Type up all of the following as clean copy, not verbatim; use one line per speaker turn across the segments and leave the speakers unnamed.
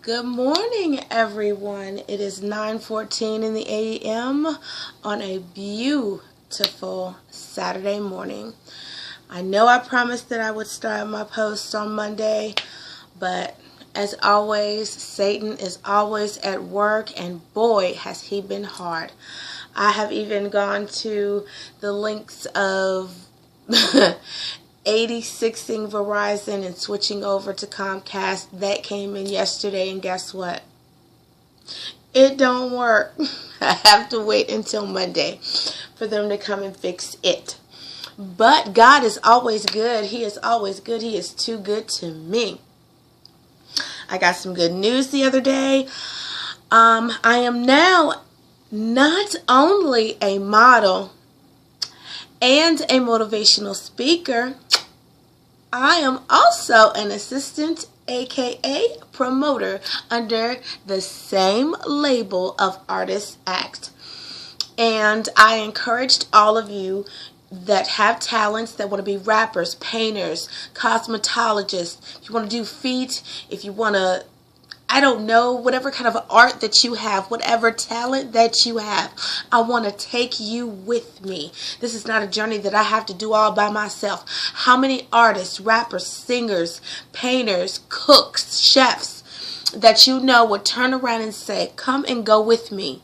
Good morning, everyone. It is 9:14 in the a.m. on a beautiful Saturday morning. I know I promised that I would start my posts on Monday, but as always, Satan is always at work, and boy, has he been hard. I have even gone to the links of 86ing Verizon and switching over to Comcast. That came in yesterday, and guess what? It don't work. I have to wait until Monday for them to come and fix it. But God is always good. He is always good. He is too good to me. I got some good news the other day. I am now not only a model and a motivational speaker, I am also an assistant, aka promoter, under the same label of Artist Act. And I encouraged all of you that have talents, that want to be rappers, painters, cosmetologists, if you want to do feet, if you want to, I don't know, whatever kind of art that you have, whatever talent that you have, I want to take you with me. This is not a journey that I have to do all by myself. How many artists, rappers, singers, painters, cooks, chefs that you know would turn around and say, come and go with me?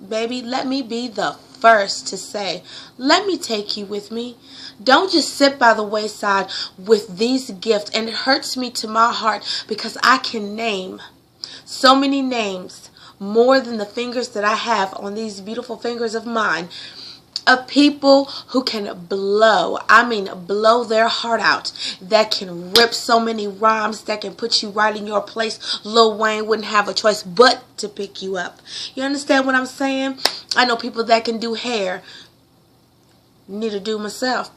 Baby, let me be the first to say, let me take you with me. Don't just sit by the wayside with these gifts. And it hurts me to my heart because I can name so many names, more than the fingers that I have on these beautiful fingers of mine, of people who can blow their heart out, that can rip so many rhymes, that can put you right in your place. Lil Wayne wouldn't have a choice but to pick you up. You understand what I'm saying? I know people that can do hair. Need to do myself.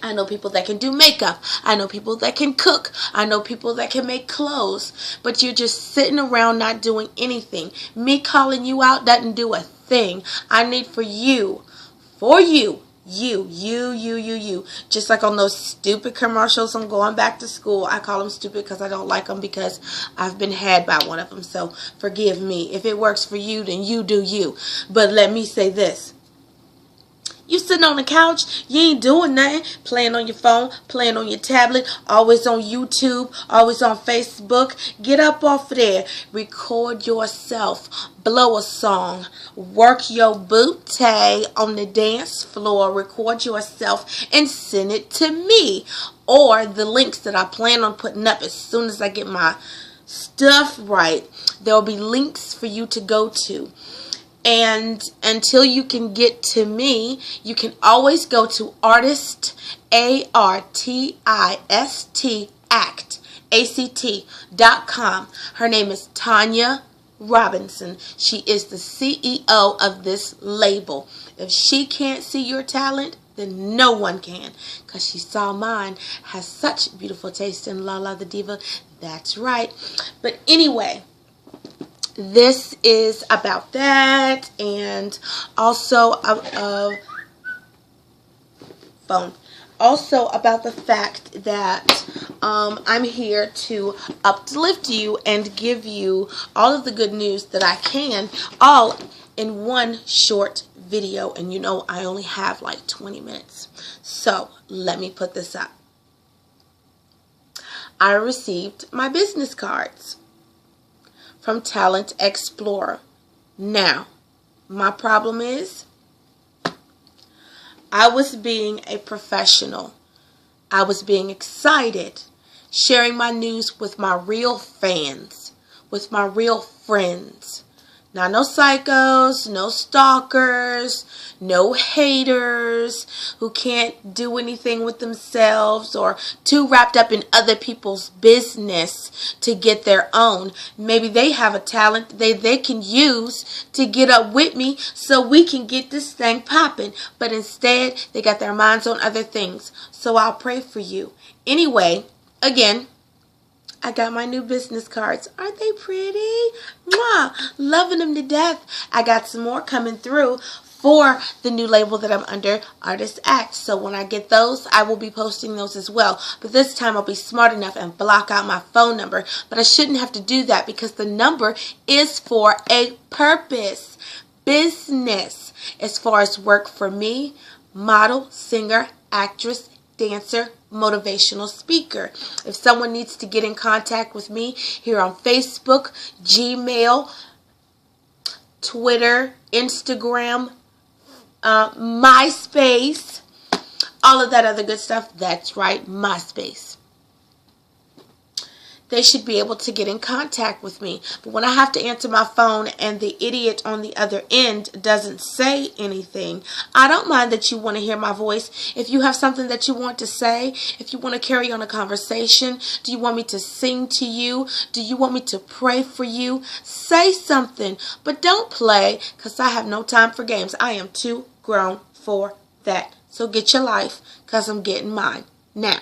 I know people that can do makeup. I know people that can cook. I know people that can make clothes. But you're just sitting around not doing anything. Me calling you out doesn't do a thing. I need for you. Just like on those stupid commercials on Going Back to School. I call them stupid because I don't like them, because I've been had by one of them. So forgive me. If it works for you, then you do you. But let me say this. You sitting on the couch, you ain't doing nothing, playing on your phone, playing on your tablet, always on YouTube, always on Facebook. Get up off of there, record yourself, blow a song, work your booty on the dance floor, record yourself and send it to me. Or the links that I plan on putting up as soon as I get my stuff right. There will be links for you to go to. And until you can get to me, you can always go to Artist, ARTIST, ACT.com. Her name is Tanya Robinson. She is the CEO of this label. If she can't see your talent, then no one can, because she saw mine. Has such beautiful taste in LaLaDaDva. That's right. But anyway, this is about that, and also about the fact that I'm here to uplift you and give you all of the good news that I can, all in one short video. And you know, I only have like 20 minutes, so let me put this up. I received my business cards from Talent Explorer. Now, my problem is, I was being a professional. I was being excited, sharing my news with my real fans, with my real friends. Not no psychos, no stalkers, no haters who can't do anything with themselves or too wrapped up in other people's business to get their own. Maybe they have a talent they can use to get up with me so we can get this thing popping. But instead, they got their minds on other things. So I'll pray for you. Anyway, again, I got my new business cards. Aren't they pretty? Mwah! Loving them to death. I got some more coming through for the new label that I'm under, Artist Act. So when I get those, I will be posting those as well. But this time I'll be smart enough and block out my phone number. But I shouldn't have to do that because the number is for a purpose. Business. As far as work for me, model, singer, actress, dancer, motivational speaker. If someone needs to get in contact with me here on Facebook, Gmail, Twitter, Instagram, MySpace, all of that other good stuff, that's right, MySpace. They should be able to get in contact with me. But when I have to answer my phone and the idiot on the other end doesn't say anything, I don't mind that you want to hear my voice. If you have something that you want to say, if you want to carry on a conversation, do you want me to sing to you? Do you want me to pray for you? Say something, but don't play, because I have no time for games. I am too grown for that. So get your life, because I'm getting mine now.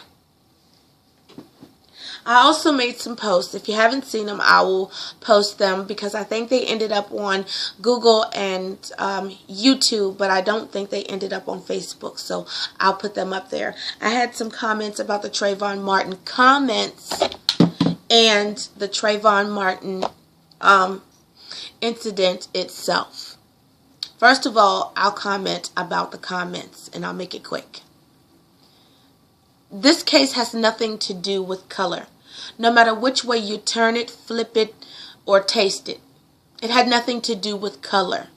I also made some posts. If you haven't seen them, I will post them because I think they ended up on Google and YouTube, but I don't think they ended up on Facebook, so I'll put them up there. I had some comments about the Trayvon Martin comments and the Trayvon Martin incident itself. First of all, I'll comment about the comments, and I'll make it quick. This case has nothing to do with color. No matter which way you turn it, flip it, or taste it, it had nothing to do with color.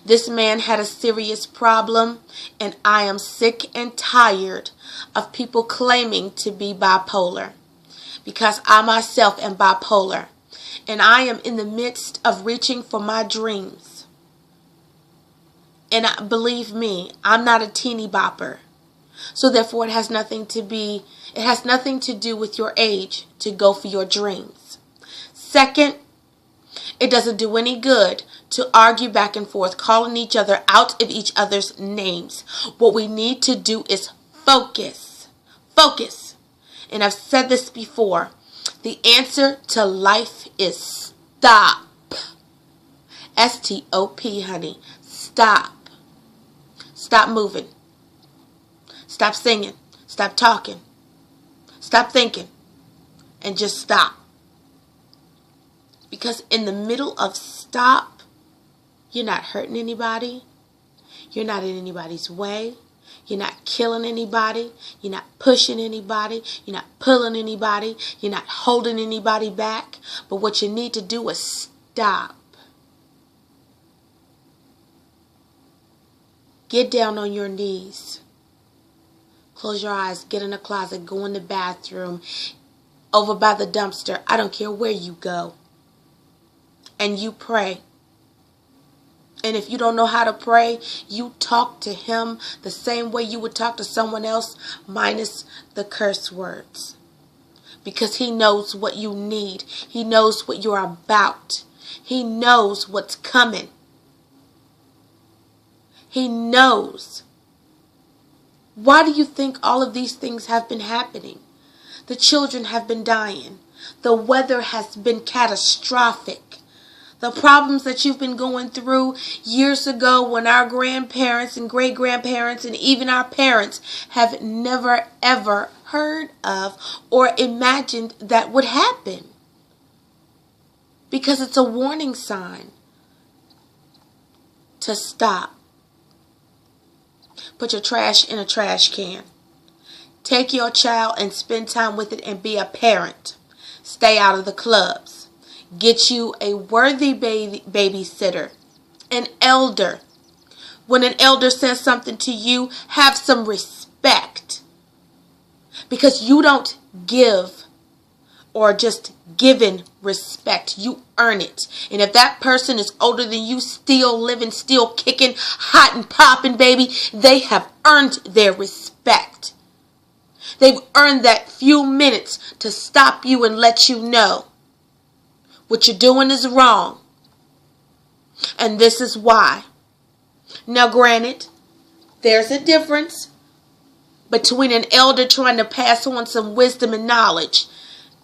This man had a serious problem, and I am sick and tired of people claiming to be bipolar, because I myself am bipolar, and I am in the midst of reaching for my dreams. And believe me, I'm not a teeny bopper. So therefore it has nothing to do with your age to go for your dreams. Second, it doesn't do any good to argue back and forth, calling each other out of each other's names. What we need to do is focus. Focus. And I've said this before. The answer to life is stop. S-T-O-P, honey. Stop. Stop moving. Stop singing. Stop talking. Stop thinking. And just stop. Because in the middle of stop, you're not hurting anybody. You're not in anybody's way. You're not killing anybody. You're not pushing anybody. You're not pulling anybody. You're not holding anybody back. But what you need to do is stop. Get down on your knees. Close your eyes. Get in a closet. Go in the bathroom. Over by the dumpster. I don't care where you go. And you pray. And if you don't know how to pray, you talk to him the same way you would talk to someone else, minus the curse words. Because he knows what you need. He knows what you're about. He knows what's coming. He knows. Why do you think all of these things have been happening? The children have been dying. The weather has been catastrophic. The problems that you've been going through years ago when our grandparents and great-grandparents and even our parents have never ever heard of or imagined that would happen. Because it's a warning sign to stop. Put your trash in a trash can. Take your child and spend time with it and be a parent. Stay out of the clubs. Get you a worthy babysitter. An elder. When an elder says something to you, have some respect. Because you don't give or just given respect. You earn it. And if that person is older than you, still living, still kicking, hot and popping, baby, they have earned their respect. They've earned that few minutes to stop you and let you know what you're doing is wrong. And this is why. Now, granted, there's a difference between an elder trying to pass on some wisdom and knowledge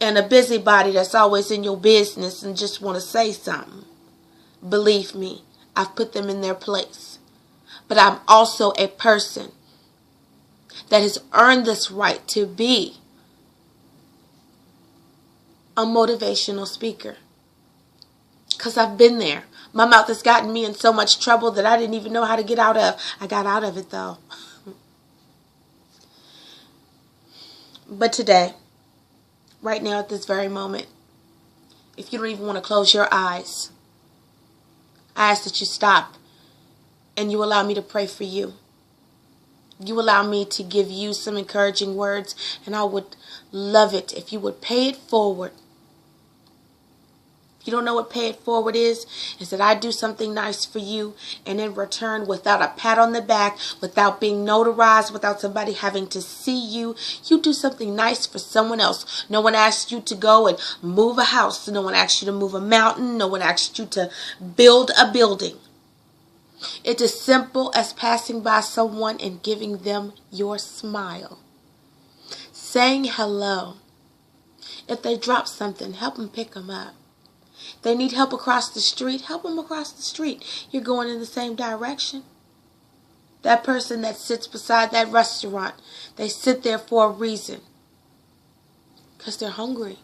and a busybody that's always in your business and just want to say something. Believe me, I've put them in their place. But I'm also a person that has earned this right to be a motivational speaker. Because I've been there. My mouth has gotten me in so much trouble that I didn't even know how to get out of. I got out of it though. But today, right now at this very moment, if you don't even want to close your eyes, I ask that you stop and you allow me to pray for you. You allow me to give you some encouraging words, and I would love it if you would pay it forward. If you don't know what pay it forward is that I do something nice for you, and in return, without a pat on the back, without being notarized, without somebody having to see you, you do something nice for someone else. No one asked you to go and move a house. No one asked you to move a mountain. No one asked you to build a building. It's as simple as passing by someone and giving them your smile. Saying hello. If they drop something, help them pick them up. If they need help across the street, help them across the street. You're going in the same direction. That person that sits beside that restaurant, they sit there for a reason. Because they're hungry.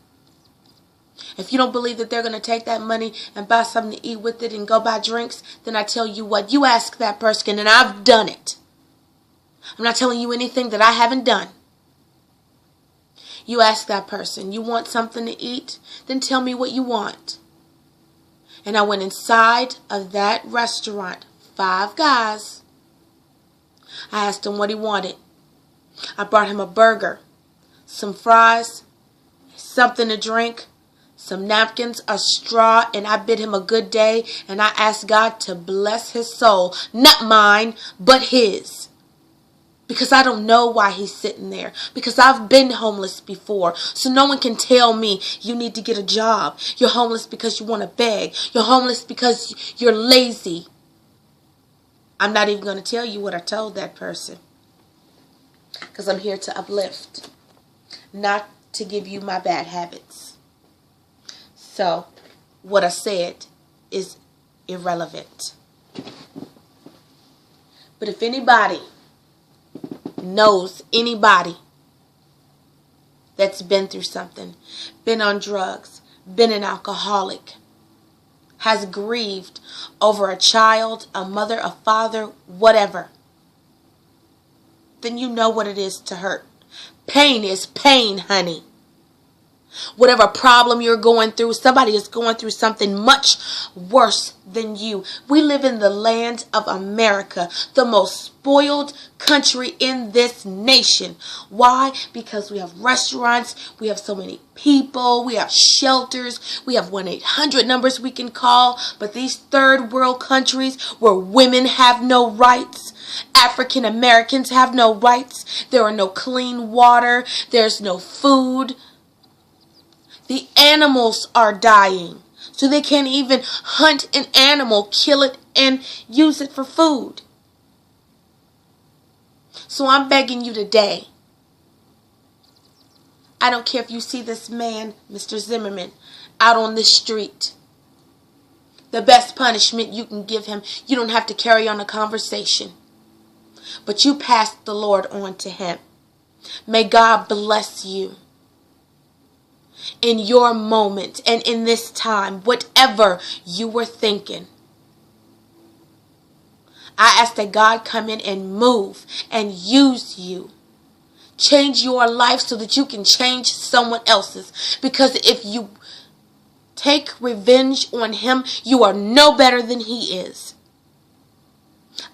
If you don't believe that they're going to take that money and buy something to eat with it and go buy drinks, then I tell you what, you ask that person, and I've done it. I'm not telling you anything that I haven't done. You ask that person, you want something to eat? Then tell me what you want. And I went inside of that restaurant, 5 guys. I asked him what he wanted. I brought him a burger, some fries, something to drink, some napkins, a straw, and I bid him a good day, and I asked God to bless his soul. Not mine, but his. Because I don't know why he's sitting there. Because I've been homeless before. So no one can tell me you need to get a job. You're homeless because you want to beg. You're homeless because you're lazy. I'm not even going to tell you what I told that person. Because I'm here to uplift. Not to give you my bad habits. So, what I said is irrelevant. But if anybody knows anybody that's been through something, been on drugs, been an alcoholic, has grieved over a child, a mother, a father, whatever, then you know what it is to hurt. Pain is pain, honey. Whatever problem you're going through, somebody is going through something much worse than you. We live in the land of America, the most spoiled country in this nation. Why? Because we have restaurants, we have so many people, we have shelters, we have 1-800 numbers we can call. But these third world countries where women have no rights, African Americans have no rights, there are no clean water, there's no food. The animals are dying. So they can't even hunt an animal, kill it, and use it for food. So I'm begging you today. I don't care if you see this man, Mr. Zimmerman, out on the street. The best punishment you can give him, you don't have to carry on a conversation. But you pass the Lord on to him. May God bless you. In your moment and in this time, whatever you were thinking, I ask that God come in and move and use you. Change your life so that you can change someone else's. Because if you take revenge on him, you are no better than he is.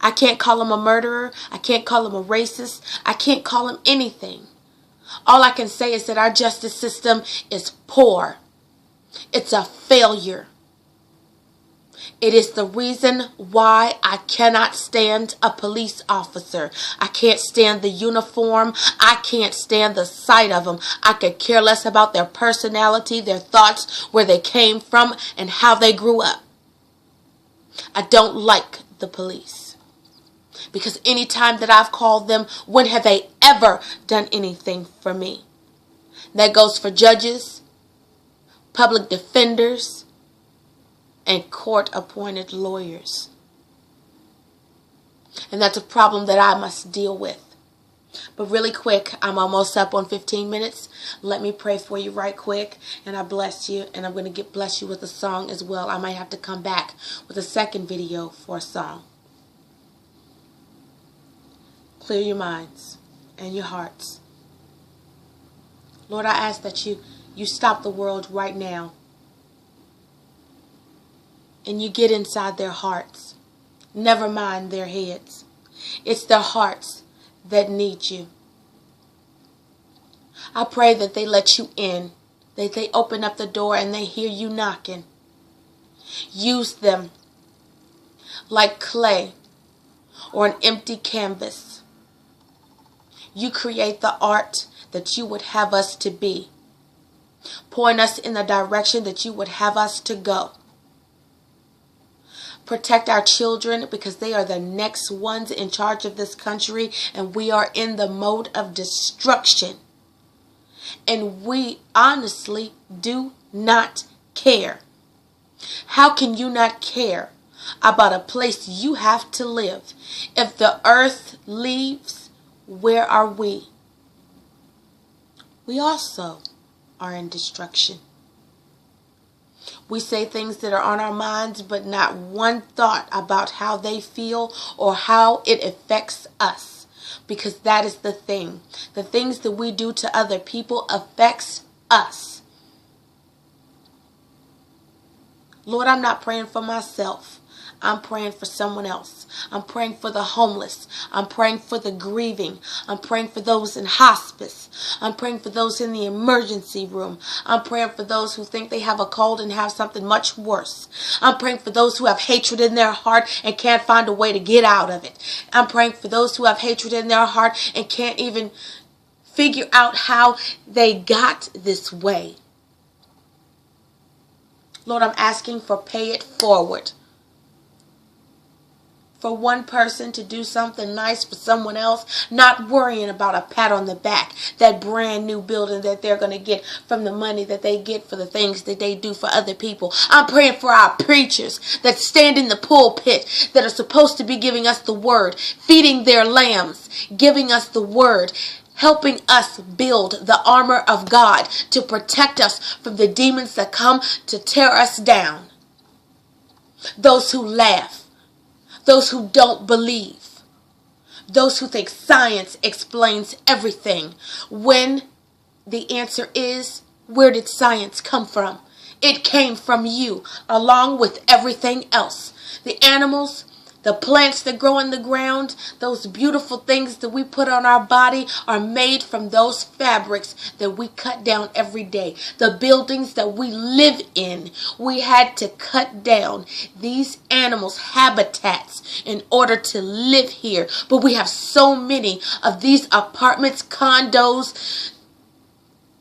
I can't call him a murderer. I can't call him a racist. I can't call him anything. All I can say is that our justice system is poor. It's a failure. It is the reason why I cannot stand a police officer. I can't stand the uniform. I can't stand the sight of them. I could care less about their personality, their thoughts, where they came from, and how they grew up. I don't like the police. Because any time that I've called them, when have they ever done anything for me? That goes for judges, public defenders, and court-appointed lawyers. And that's a problem that I must deal with. But really quick, I'm almost up on 15 minutes. Let me pray for you right quick. And I bless you. And I'm going to bless you with a song as well. I might have to come back with a second video for a song. Clear your minds and your hearts. Lord, I ask that you stop the world right now. And you get inside their hearts. Never mind their heads. It's their hearts that need you. I pray that they let you in. That they open up the door and they hear you knocking. Use them like clay or an empty canvas. You create the art that you would have us to be. Point us in the direction that you would have us to go. Protect our children because they are the next ones in charge of this country, and we are in the mode of destruction. And we honestly do not care. How can you not care about a place you have to live? If the earth leaves, where are we? We also are in destruction. We say things that are on our minds, but not one thought about how they feel or how it affects us. Because that is the thing. The things that we do to other people affects us. Lord, I'm not praying for myself. I'm praying for someone else. I'm praying for the homeless. I'm praying for the grieving. I'm praying for those in hospice. I'm praying for those in the emergency room. I'm praying for those who think they have a cold and have something much worse. I'm praying for those who have hatred in their heart and can't find a way to get out of it. I'm praying for those who have hatred in their heart and can't even figure out how they got this way. Lord, I'm asking for pay it forward. For one person to do something nice for someone else, not worrying about a pat on the back, that brand new building that they're going to get from the money that they get for the things that they do for other people. I'm praying for our preachers that stand in the pulpit that are supposed to be giving us the word, feeding their lambs, giving us the word, helping us build the armor of God to protect us from the demons that come to tear us down. Those who laugh. Those who don't believe. Those who think science explains everything. When the answer is, where did science come from? It came from you, along with everything else. The animals, the plants that grow in the ground, those beautiful things that we put on our body are made from those fabrics that we cut down every day. The buildings that we live in, we had to cut down these animals' habitats in order to live here. But we have so many of these apartments, condos,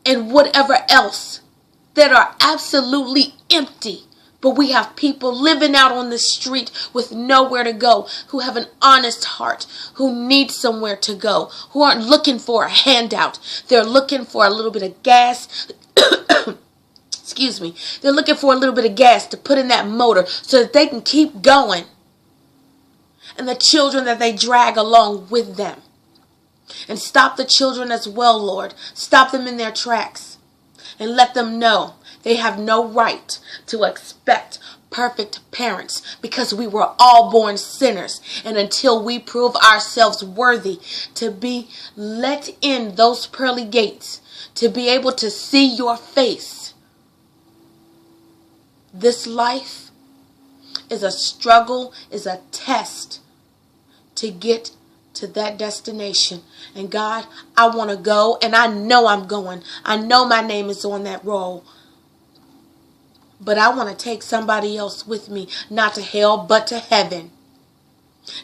and whatever else that are absolutely empty. But we have people living out on the street with nowhere to go, who have an honest heart, who need somewhere to go, who aren't looking for a handout. They're looking for a little bit of gas. Excuse me. They're looking for a little bit of gas to put in that motor so that they can keep going. And the children that they drag along with them. And stop the children as well, Lord. Stop them in their tracks. And let them know they have no right to expect perfect parents because we were all born sinners. And until we prove ourselves worthy to be let in those pearly gates, to be able to see your face, this life is a struggle, is a test to get to that destination. And God, I want to go, and I know I'm going. I know my name is on that roll. But I want to take somebody else with me, not to hell, but to heaven.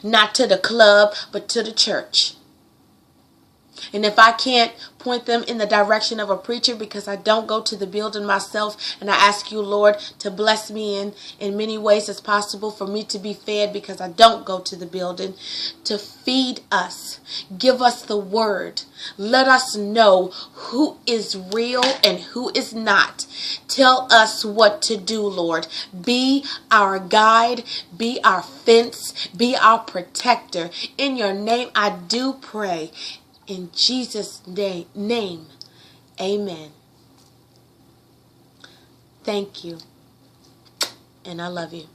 Not to the club, but to the church. And if I can't point them in the direction of a preacher because I don't go to the building myself, and I ask you, Lord, to bless me in many ways as possible for me to be fed because I don't go to the building, to feed us. Give us the word. Let us know who is real and who is not. Tell us what to do, Lord. Be our guide. Be our fence. Be our protector. In your name, I do pray. In Jesus' name, amen. Thank you. And I love you.